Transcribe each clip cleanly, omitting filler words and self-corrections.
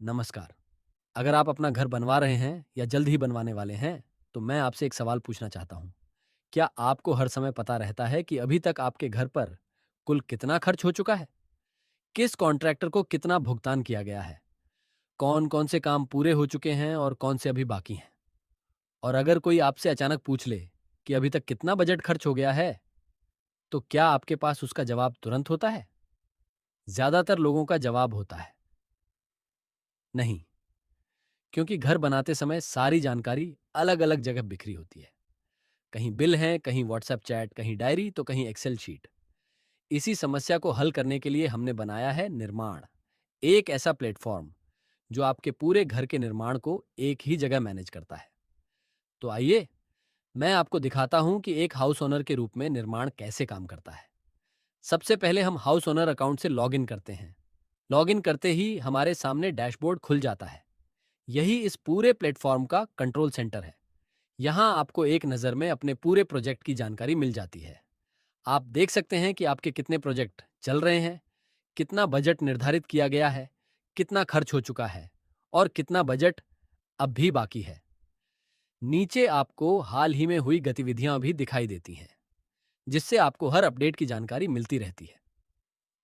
नमस्कार। अगर आप अपना घर बनवा रहे हैं या जल्द ही बनवाने वाले हैं, तो मैं आपसे एक सवाल पूछना चाहता हूँ। क्या आपको हर समय पता रहता है कि अभी तक आपके घर पर कुल कितना खर्च हो चुका है? किस कॉन्ट्रैक्टर को कितना भुगतान किया गया है? कौन-कौन से काम पूरे हो चुके हैं और कौन से अभी बाकी हैं? और अगर कोई आपसे अचानक पूछ ले कि अभी तक कितना बजट खर्च हो गया है, तो क्या आपके पास उसका जवाब तुरंत होता है? ज़्यादातर लोगों का जवाब होता है, नहीं, क्योंकि घर बनाते समय सारी जानकारी अलग-अलग जगह बिखरी होती है। कहीं बिल हैं, कहीं व्हाट्सएप चैट, कहीं डायरी, तो कहीं एक्सेल शीट। इसी समस्या को हल करने के लिए हमने बनाया है निर्माण, एक ऐसा प्लेटफॉर्म जो आपके पूरे घर के निर्माण को एक ही जगह मैनेज करता है। तो आइए, मैं आपको दिखाता हूं कि एक हाउस ओनर के रूप में निर्माण कैसे काम करता है। सबसे पहले हम हाउस ओनर अकाउंट से लॉगिन करते हैं। लॉगिन करते ही हमारे सामने डैशबोर्ड खुल जाता है। यही इस पूरे प्लेटफॉर्म का कंट्रोल सेंटर है। यहाँ आपको एक नज़र में अपने पूरे प्रोजेक्ट की जानकारी मिल जाती है। आप देख सकते हैं कि आपके कितने प्रोजेक्ट चल रहे हैं, कितना बजट निर्धारित किया गया है, कितना खर्च हो चुका है और कितना बजट अब भी बाकी है। नीचे आपको हाल ही में हुई गतिविधियां भी दिखाई देती हैं, जिससे आपको हर अपडेट की जानकारी मिलती रहती है।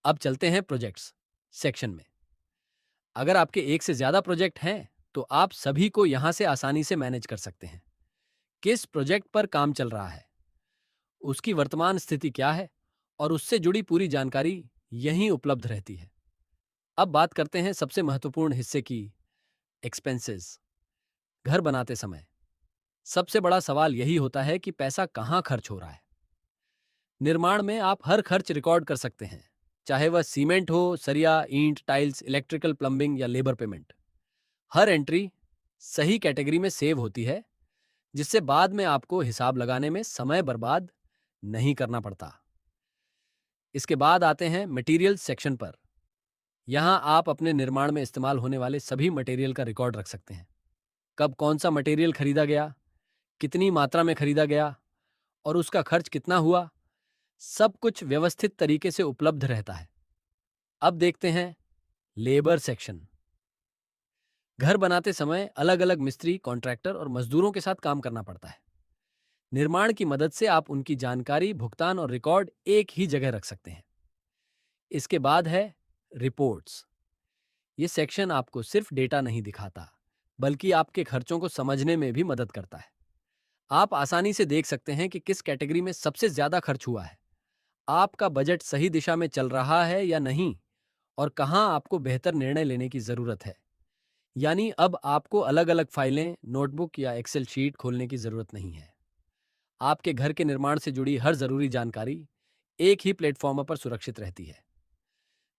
अब चलते हैं प्रोजेक्ट्स सेक्शन में। अगर आपके एक से ज्यादा प्रोजेक्ट हैं, तो आप सभी को यहां से आसानी से मैनेज कर सकते हैं। किस प्रोजेक्ट पर काम चल रहा है, उसकी वर्तमान स्थिति क्या है और उससे जुड़ी पूरी जानकारी यहीं उपलब्ध रहती है। अब बात करते हैं सबसे महत्वपूर्ण हिस्से की, एक्सपेंसेस। घर बनाते समय सबसे बड़ा सवाल यही होता है कि पैसा कहाँ खर्च हो रहा है। निर्माण में आप हर खर्च रिकॉर्ड कर सकते हैं, चाहे वह सीमेंट हो, सरिया, ईंट, टाइल्स, इलेक्ट्रिकल, प्लम्बिंग या लेबर पेमेंट। हर एंट्री सही कैटेगरी में सेव होती है, जिससे बाद में आपको हिसाब लगाने में समय बर्बाद नहीं करना पड़ता। इसके बाद आते हैं मटेरियल सेक्शन पर। यहाँ आप अपने निर्माण में इस्तेमाल होने वाले सभी मटेरियल का रिकॉर्ड रख सकते हैं। कब कौन सा मटेरियल खरीदा गया, कितनी मात्रा में खरीदा गया और उसका खर्च कितना हुआ, सब कुछ व्यवस्थित तरीके से उपलब्ध रहता है। अब देखते हैं लेबर सेक्शन। घर बनाते समय अलग अलग मिस्त्री, कॉन्ट्रैक्टर और मजदूरों के साथ काम करना पड़ता है। निर्माण की मदद से आप उनकी जानकारी, भुगतान और रिकॉर्ड एक ही जगह रख सकते हैं। इसके बाद है रिपोर्ट्स। ये सेक्शन आपको सिर्फ डेटा नहीं दिखाता, बल्कि आपके खर्चों को समझने में भी मदद करता है। आप आसानी से देख सकते हैं कि किस कैटेगरी में सबसे ज्यादा खर्च हुआ है, आपका बजट सही दिशा में चल रहा है या नहीं, और कहाँ आपको बेहतर निर्णय लेने की जरूरत है। यानी अब आपको अलग अलग फाइलें, नोटबुक या एक्सेल शीट खोलने की जरूरत नहीं है। आपके घर के निर्माण से जुड़ी हर जरूरी जानकारी एक ही प्लेटफॉर्म पर सुरक्षित रहती है।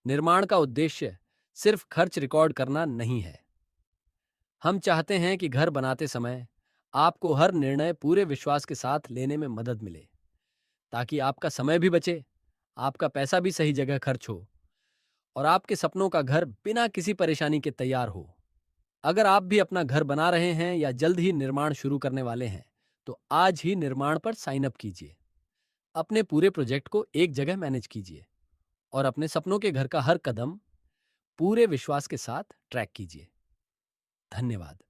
निर्माण का उद्देश्य सिर्फ खर्च रिकॉर्ड करना नहीं है। हम चाहते हैं कि घर बनाते समय आपको हर निर्णय पूरे विश्वास के साथ लेने में मदद मिले, ताकि आपका समय भी बचे, आपका पैसा भी सही जगह खर्च हो और आपके सपनों का घर बिना किसी परेशानी के तैयार हो। अगर आप भी अपना घर बना रहे हैं या जल्द ही निर्माण शुरू करने वाले हैं, तो आज ही निर्माण पर साइन अप कीजिए। अपने पूरे प्रोजेक्ट को एक जगह मैनेज कीजिए और अपने सपनों के घर का हर कदम पूरे विश्वास के साथ ट्रैक कीजिए। धन्यवाद।